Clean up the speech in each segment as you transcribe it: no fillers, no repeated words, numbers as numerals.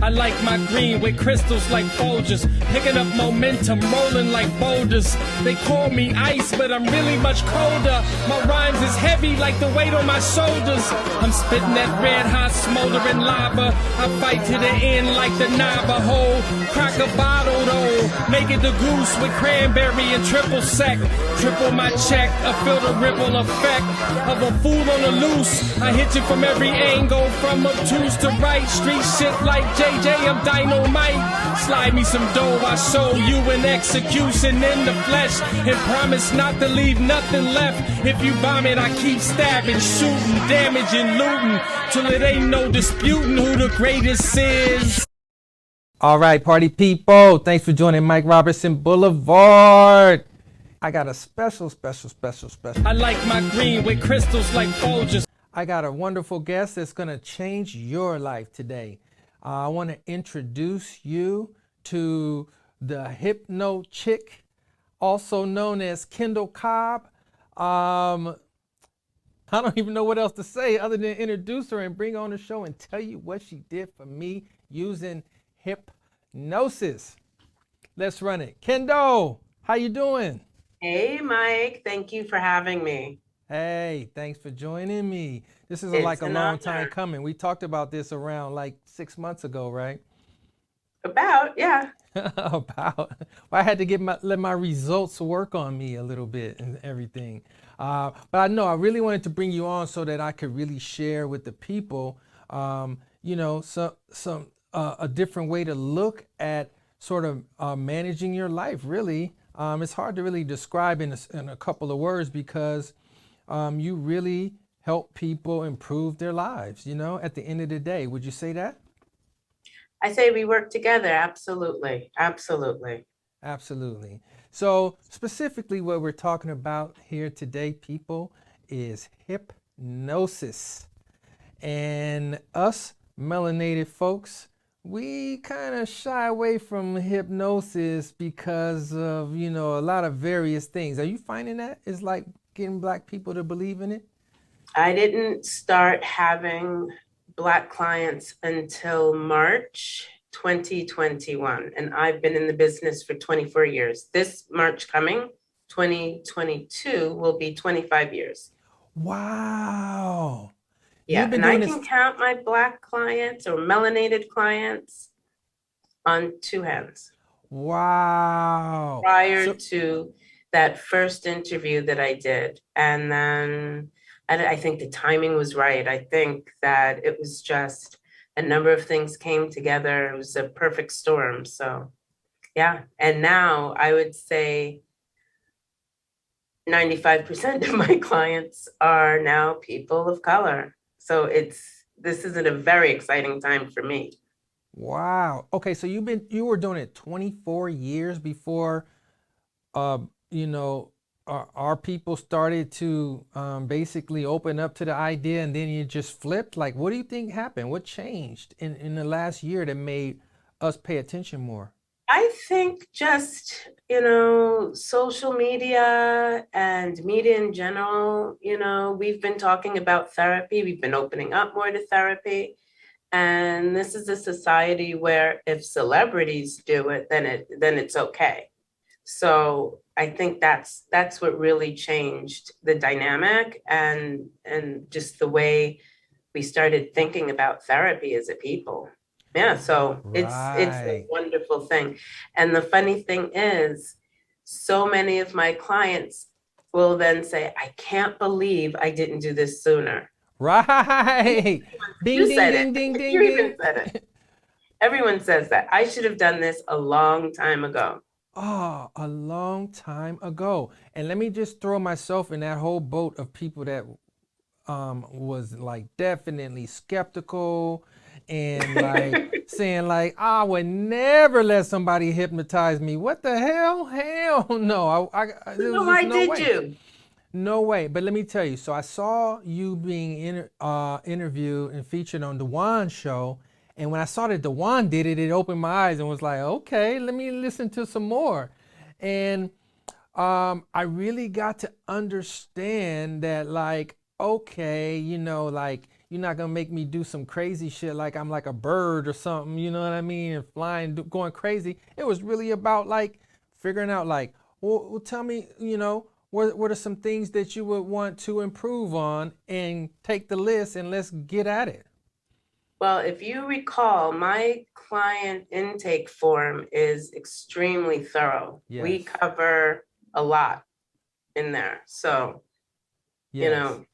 I like my green with crystals like Folgers, picking up momentum, rolling like boulders. They call me ice, but I'm really much colder. My rhymes is heavy like the weight on my shoulders. I'm spitting that red hot smoldering lava. I fight to the end like the Navajo. Crack a bottle though, make it the goose with cranberry and triple sec. Triple my check, I feel the ripple effect of a fool on the loose. I hit you from every angle, from obtuse to right. Street shit like JJ, I'm dynamite. Slide me some dough, I show you an execution in the flesh, and promise not to leave nothing left. If you bomb it, I keep stabbing, shooting, damaging, looting, till it ain't no disputing who the greatest is. All right, party people, thanks for joining Mike Robertson Boulevard. I got a special. I like my green with crystals like Folgers. I got a wonderful guest that's going to change your life today. I want to introduce you to the Hypno Chick, also known as Kendall Cobb. I don't even know what else to say other than introduce her and bring her on the show and tell you what she did for me using hypnosis. Let's run it. Kendall, how you doing? Hey, Mike. Thank you for having me. Hey, thanks for joining me. This is It's like a an long honor. time coming. We talked about this around like 6 months ago, right? Yeah. Well, I had to let my results work on me a little bit and everything. But I know I really wanted to bring you on so that I could really share with the people, a different way to look at sort of managing your life. Really, it's hard to really describe in a couple of words because you really help people improve their lives. At the end of the day, would you say that? I say we work together. Absolutely. Absolutely. Absolutely. So specifically what we're talking about here today, people, is hypnosis. And us melanated folks, we kind of shy away from hypnosis because of, a lot of various things. Are you finding that it's like getting Black people to believe in it? I didn't start having Black clients until March 2021, and I've been in the business for 24 years. This March coming, 2022, will be 25 years. Wow. Yeah, You've been and I doing can this. count my Black clients or melanated clients on two hands. Wow. Prior to that first interview that I did. And then I think the timing was right. I think that it was just a number of things came together. It was a perfect storm. So, yeah. And now I would say 95% of my clients are now people of color. So this is a very exciting time for me. Wow. Okay, so you were doing it 24 years before our people started to basically open up to the idea, and then you just flipped. Like, what do you think happened? What changed in the last year that made us pay attention more? I think just, social media and media in general, we've been talking about therapy. We've been opening up more to therapy. And this is a society where if celebrities do it, then it's okay. So I think that's what really changed the dynamic and just the way we started thinking about therapy as a people. Yeah, so it's a wonderful thing. And the funny thing is, so many of my clients will then say, I can't believe I didn't do this sooner. Right. Ding, You ding, said ding, it. ding, ding, You ding. even said it. Everyone says that. I should have done this a long time ago. Oh, a long time ago. And let me just throw myself in that whole boat of people that was like definitely skeptical and like saying like, I would never let somebody hypnotize me. What the hell? Hell no. There was Why just no did way. you? No way. But let me tell you. So I saw you being interviewed and featured on the Juan show. And when I saw that Dewan did it, it opened my eyes and was like, okay, let me listen to some more. And I really got to understand that, like, okay, like you're not gonna make me do some crazy shit like I'm like a bird or something, you know what I mean, and flying, going crazy. It was really about like figuring out like, well tell me, what are some things that you would want to improve on, and take the list and let's get at it. Well, if you recall, my client intake form is extremely thorough. We Yes. cover a lot in there. So, you Yes. know,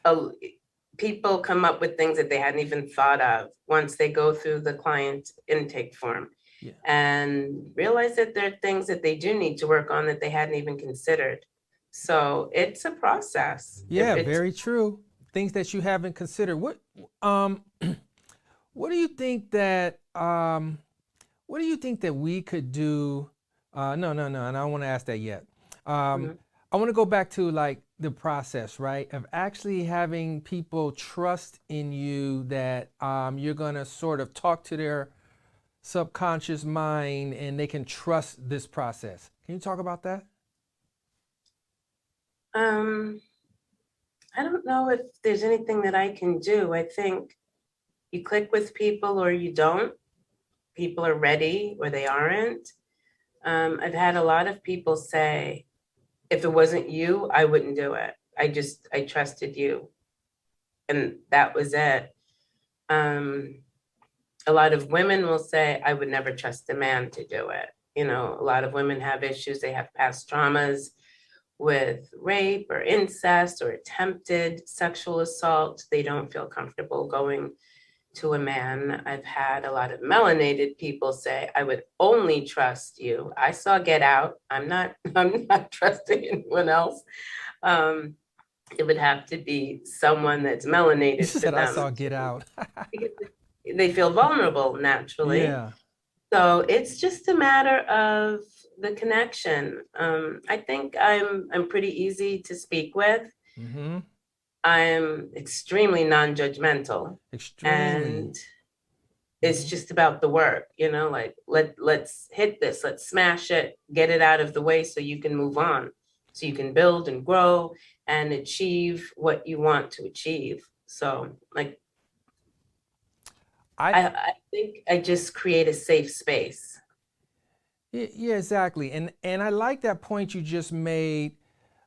a- people come up with things that they hadn't even thought of once they go through the client intake form Yeah. and realize that there are things that they do need to work on that they hadn't even considered. So it's a process. Yeah, very true. Things that you haven't considered. Um what do you think that we could do? No, and I don't want to ask that yet. Mhm. I want to go back to like the process, right? Of actually having people trust in you, that you're gonna sort of talk to their subconscious mind and they can trust this process. Can you talk about that? I don't know if there's anything that I can do. I think you click with people or you don't. People are ready or they aren't. I've had a lot of people say, if it wasn't you, I wouldn't do it. I trusted you. And that was it. A lot of women will say, I would never trust a man to do it. A lot of women have issues. They have past traumas with rape or incest or attempted sexual assault. They don't feel comfortable going to a man. I've had a lot of melanated people say, I would only trust you. I saw Get Out. I'm not trusting anyone else. It would have to be someone that's melanated You for said I them. saw Get Out. Because they feel vulnerable naturally. Yeah. So it's just a matter of the connection. I think I'm pretty easy to speak with. Mm-hmm. I'm extremely non-judgmental. Extremely. And it's just about the work, like let's hit this, let's smash it, get it out of the way so you can move on, so you can build and grow and achieve what you want to achieve. So like I think I just create a safe space. Yeah, exactly. And I like that point you just made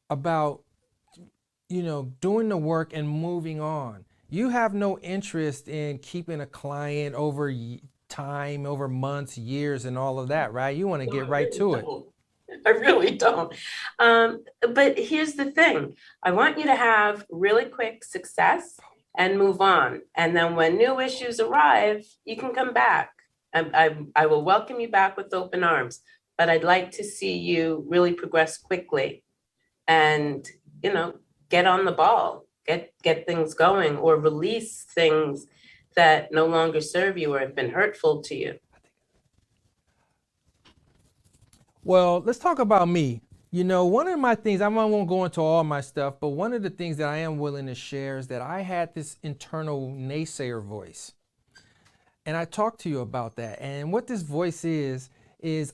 about, doing the work and moving on. You have no interest in keeping a client over time, over months, years, and all of that, right? You want to get right to it. I really don't. But here's the thing. I want you to have really quick success and move on. And then when new issues arrive, you can come back. I will welcome you back with open arms, but I'd like to see you really progress quickly and, get on the ball, get things going, or release things that no longer serve you or have been hurtful to you. Well, let's talk about me. One of my things, I won't go into all my stuff, but one of the things that I am willing to share is that I had this internal naysayer voice. And I talked to you about that. And what this voice is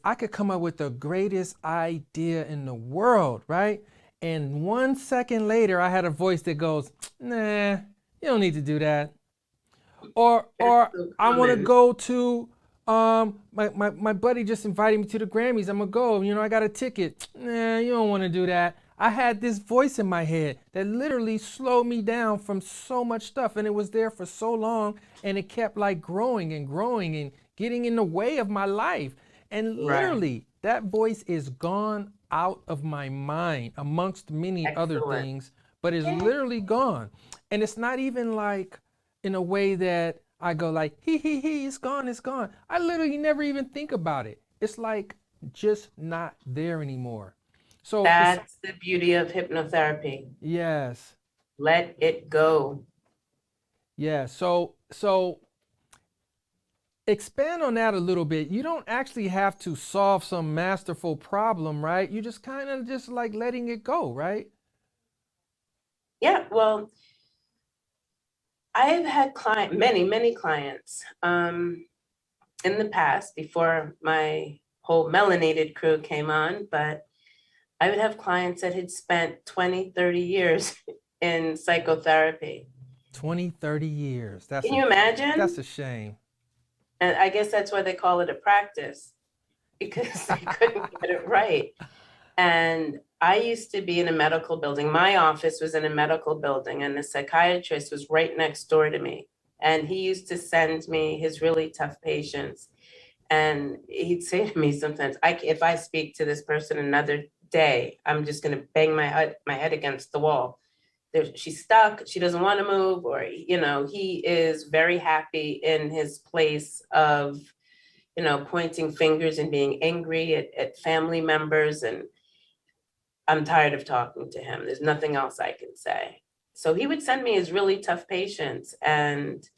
I could come up with the greatest idea in the world, right? And 1 second later, I had a voice that goes, nah, you don't need to do that. Or I want to go to, my buddy just invited me to the Grammys. I'm going to go, I got a ticket. Nah, you don't want to do that. I had this voice in my head that literally slowed me down from so much stuff. And it was there for so long. And it kept like growing and growing and getting in the way of my life. And literally, that voice is gone out of my mind amongst many other things, but it's literally gone. And it's not even like in a way that I go like, it's gone, it's gone. I literally never even think about it. It's like just not there anymore. So that's the beauty of hypnotherapy. Yes. Let it go. Yeah. So expand on that a little bit. You don't actually have to solve some masterful problem, right? You just kind of just like letting it go, right? Yeah. Well, I've had many clients in the past before my whole melanated crew came on, but I would have clients that had spent 20, 30 years in psychotherapy. 20, 30 years. Can you imagine? That's a shame. And I guess that's why they call it a practice, because they couldn't get it right. And I used to be in a medical building. My office was in a medical building, and the psychiatrist was right next door to me. And he used to send me his really tough patients. And he'd say to me sometimes, if I speak to this person another day, I'm just going to bang my head against the wall. She's stuck. She doesn't want to move, or, he is very happy in his place of, pointing fingers and being angry at family members. And I'm tired of talking to him. There's nothing else I can say. So he would send me his really tough patients, and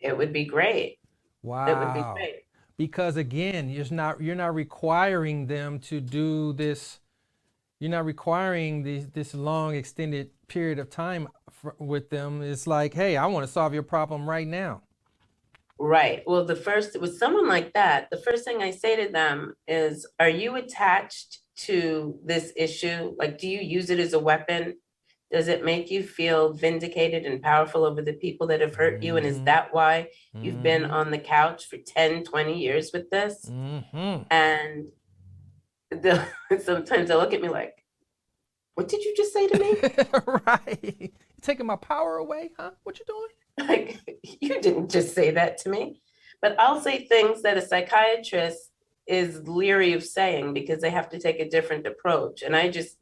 it would be great. Wow. It would be great. Because again, you're not requiring them to do this. You're not requiring this long extended period of time with them. It's like, hey, I want to solve your problem right now. Right. Well, with someone like that, the first thing I say to them is, are you attached to this issue? Like, do you use it as a weapon? Does it make you feel vindicated and powerful over the people that have hurt you? And is that why you've been on the couch for 10, 20 years with this? And sometimes they look at me like, what did you just say to me? Right. You taking my power away, huh? What you doing? Like, you didn't just say that to me. But I'll say things that a psychiatrist is leery of saying because they have to take a different approach. And I just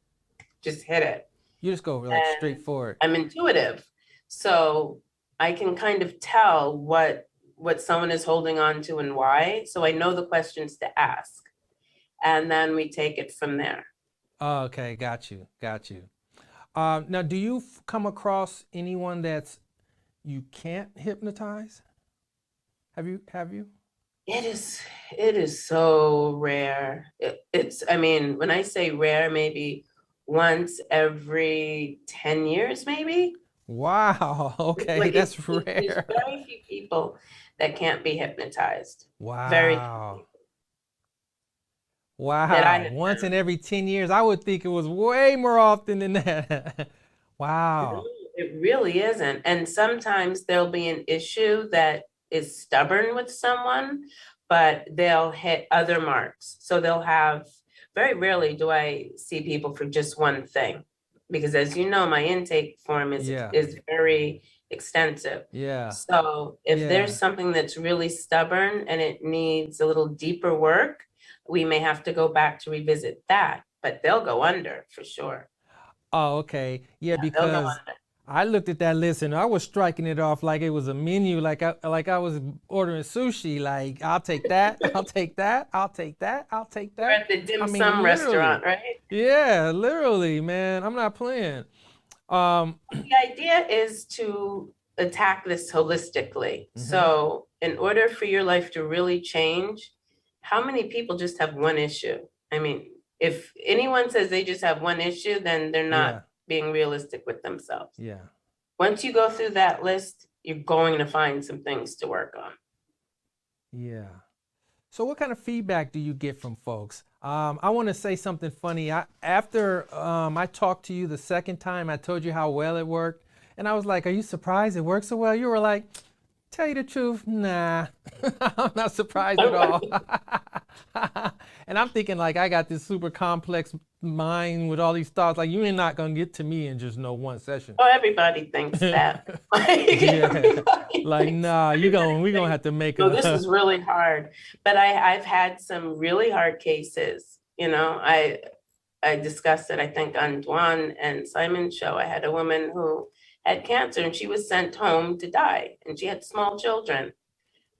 hit it. You just go like straight forward. I'm intuitive. So I can kind of tell what someone is holding on to and why. So I know the questions to ask. And then we take it from there. Oh, okay, got you. Now, do you come across anyone that's you can't hypnotize? Have you? It is so rare. I mean, when I say rare, maybe once every 10 years, maybe. Wow. Okay, that's rare. There's very few people that can't be hypnotized. Wow. Very few people. Wow. Once in every 10 years. I would think it was way more often than that. Wow. It really isn't. And sometimes there'll be an issue that is stubborn with someone, but they'll hit other marks. So they'll have, very rarely do I see people for just one thing, because as you know, my intake form is very extensive. Yeah. So if there's something that's really stubborn and it needs a little deeper work, we may have to go back to revisit that, but they'll go under for sure. Oh, okay. Yeah, because I looked at that list and I was striking it off like it was a menu, like I was ordering sushi. Like, I'll take that, I'll take that, I'll take that, I'll take that. We're at the dim sum restaurant, right? Yeah, literally, man. I'm not playing. The idea is to attack this holistically. So in order for your life to really change, how many people just have one issue? I mean, if anyone says they just have one issue, then they're not being realistic with themselves. Yeah. Once you go through that list, you're going to find some things to work on. Yeah. So what kind of feedback do you get from folks? I want to say something funny. After I talked to you the second time, I told you how well it worked. And I was like, are you surprised it worked so well? You were like, tell you the truth, nah, I'm not surprised at all. And I'm thinking like I got this super complex mind with all these thoughts. Like, you're not gonna get to me in just no one session. Oh, everybody thinks that. Like, nah, we're gonna have to make it. No, this is really hard. But I've had some really hard cases. I discussed it, I think, on Dwan and Simon's show. I had a woman who had cancer and she was sent home to die, and she had small children.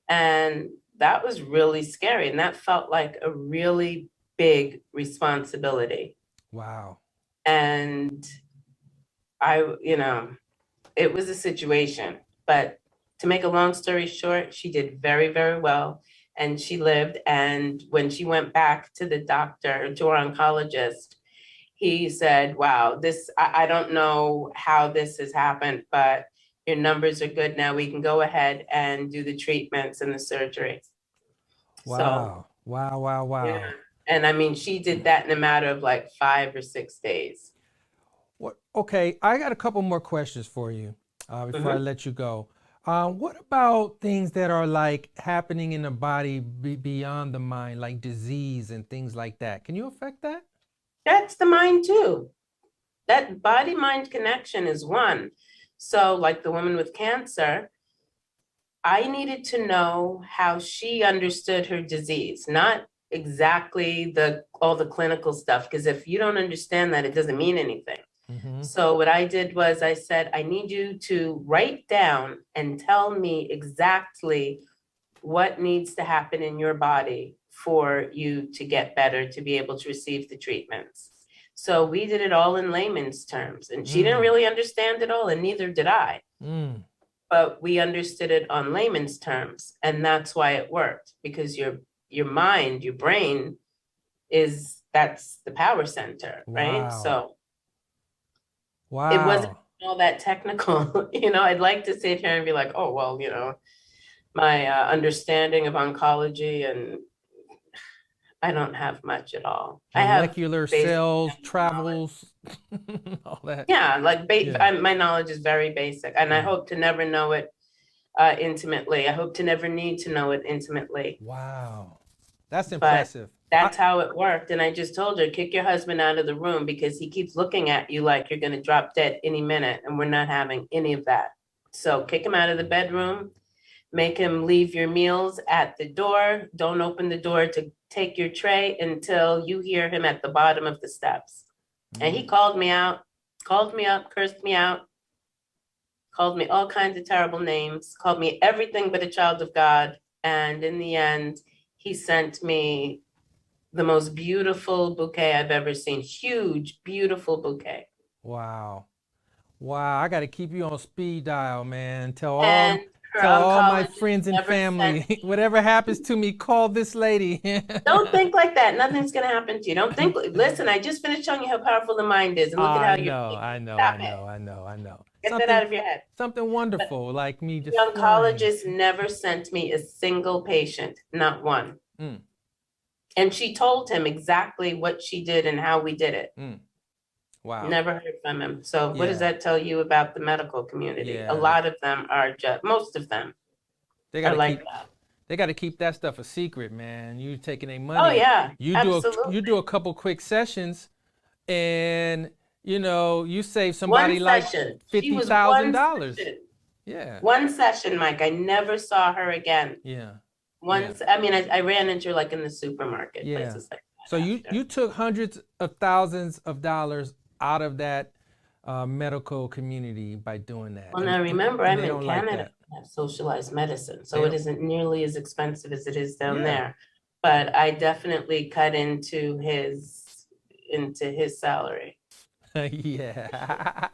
And that was really scary. And that felt like a really big responsibility. Wow. And it was a situation, but to make a long story short, she did very, very well. And she lived. And when she went back to the doctor, to her oncologist, he said, wow, I don't know how this has happened, but your numbers are good now. We can go ahead and do the treatments and the surgery. Wow. Wow. Yeah. And I mean, she did that in a matter of like 5 or 6 days. Okay, I got a couple more questions for you. before I let you go. What about things that are like happening in the body beyond the mind, like disease and things like that? Can you affect that? That's the mind too. That body-mind connection is one. So like the woman with cancer, I needed to know how she understood her disease, not exactly all the clinical stuff, because if you don't understand that, it doesn't mean anything. Mm-hmm. So what I did was I said, I need you to write down and tell me exactly what needs to happen in your body for you to get better, to be able to receive the treatments. So we did it all in layman's terms, and she didn't really understand it all, and neither did I. But we understood it on layman's terms, and that's why it worked, because your mind, your brain that's the power center, right? Wow. So Wow. it wasn't all that technical. I'd like to sit here and be like, oh, well, my understanding of oncology, and I don't have much at all. Molecular I have cells, basic travels, all that. Yeah, like Yeah. my knowledge is very basic, and I hope to never know it intimately. I hope to never need to know it intimately. Wow. That's But impressive. that's how it worked. And I just told her, kick your husband out of the room, because he keeps looking at you like you're going to drop dead any minute, and we're not having any of that. So kick him out of the bedroom, make him leave your meals at the door. Don't open the door to take your tray until you hear him at the bottom of the steps. And he called me out, called me up, cursed me out, called me all kinds of terrible names, called me everything but a child of God. And in the end, he sent me the most beautiful bouquet I've ever seen. Huge, beautiful bouquet. Wow. Wow. I got to keep you on speed dial, man. And her Tell all my oncologist friends and never sent family, me. whatever happens to me, call this lady. Don't think like that. Nothing's going to happen to you. Don't think. Listen, I just finished showing you how powerful the mind is, and look at how I you're know, thinking. I know, Stop I it. know, I know, I know. Get that out of your head. Something But wonderful, like me the just flying. oncologist never sent me a single patient, not one. Mm, And she told him exactly what she did and how we did it. wow. Never heard from him. So what does Yeah, that tell you about the medical community? A yeah. lot of them are just, most of them They are gotta like keep that. they gotta keep that stuff a secret, man. You taking their Oh money. yeah, You absolutely. do a couple quick sessions, and you save somebody One like session. She fifty was thousand one dollars. session. Yeah, One session, Mike. I never saw her again. yeah, yeah, Once, I mean, I ran into her like in the supermarket, yeah. places like So that after. you took hundreds of thousands of dollars out of that medical community by doing that, Well, now remember, and I'm they in don't like Canada. that. I have socialized medicine, They so it don't. isn't nearly as expensive as it is down Yeah, there. But I definitely cut into his salary, yeah.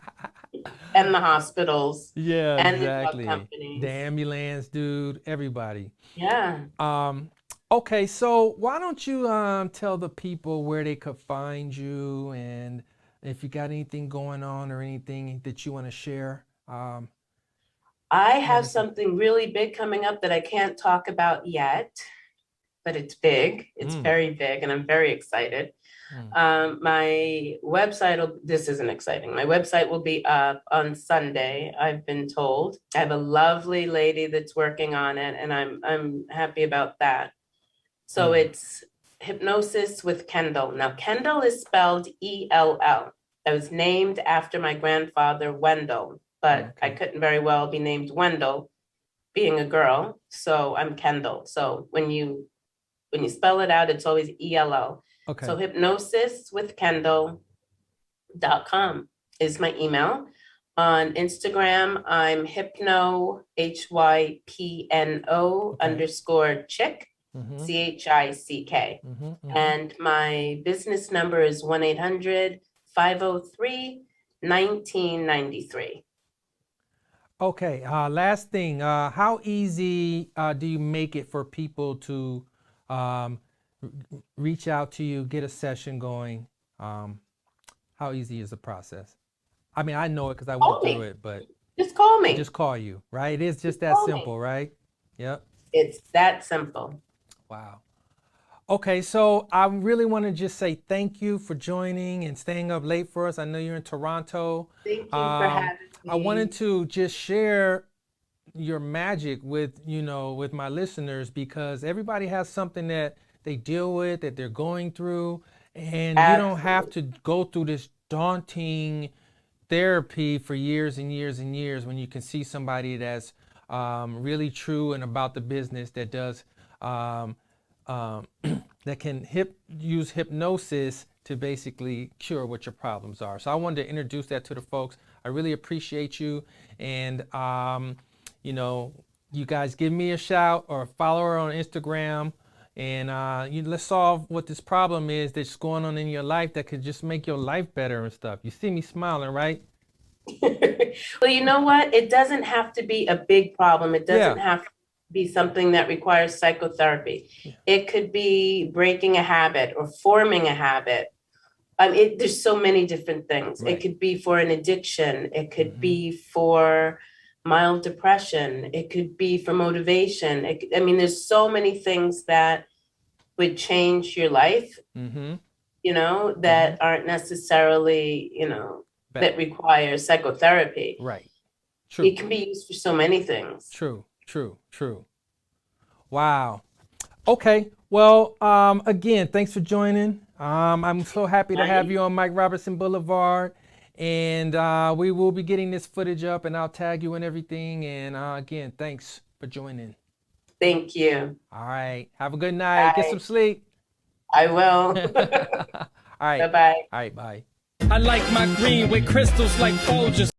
and the hospitals Yeah, and the drug exactly. The companies. ambulance dude, everybody. Yeah. Um, okay, so why don't you tell the people where they could find you, and if you got anything going on or anything that you want to share. I Let have us know. something really big coming up that I can't talk about yet, but it's big. It's Mm, very big, and I'm very excited. mm. My website, this isn't exciting. My website will be up on Sunday, I've been told. I have a lovely lady that's working on it, and I'm happy about that. So it's Hypnosis with Kendall. Now, Kendall is spelled ELL. I was named after my grandfather, Wendell, but I Okay. couldn't very well be named Wendell, being a girl. So I'm Kendall. So when you spell it out, it's always ELL. So Okay. hypnosis with Kendall.com is my email. On Instagram, I'm hypno, HYPNO Okay. underscore chick, Mm-hmm. CHICK. Mm-hmm. Mm-hmm. And my business number is 1-800-503-1993. Okay. Last thing. How easy do you make it for people to um, reach out to you, get a session going? How easy is the process? I mean, I know it because I went Call through me. it, but Just call they me. just call you, right? It is just that Call me. simple, right? Yep. It's that simple. Wow. Okay, so I really want to just say thank you for joining and staying up late for us. I know you're in Toronto. Thank you for having I wanted me. to just share your magic with, with my listeners, because everybody has something that they deal with, that they're going through, and you don't have Absolutely. to go through this daunting therapy for years and years and years when you can see somebody that's really true and about the business, that does um, um, that can use hypnosis to basically cure what your problems are. So I wanted to introduce that to the folks. I really appreciate you, and you know, you guys give me a shout or follow her on Instagram, and let's solve what this problem is that's going on in your life that could just make your life better and stuff. You see me smiling, right? Well, you know what? It doesn't have to be a big problem. It doesn't Yeah. have to be something that requires psychotherapy. Yeah. It could be breaking a habit or forming a habit. There's so many different things. It Right. could be for an addiction. It could Mm-hmm. be for mild depression. It could be for motivation. There's so many things that would change your life, Mm-hmm. Mm-hmm. that aren't necessarily, that require psychotherapy. Right. It True. can be used for so many things. True. True. True. Wow. Okay. Well, again, thanks for joining. I'm so happy to have Right? you on Mike Robertson Boulevard. And we will be getting this footage up, and I'll tag you and everything. And again, thanks for joining. Thank you. All right. Have a good night. Get some Bye. sleep. I will. All right. Bye-bye. All right. Bye. I like my green with crystals like Folgers.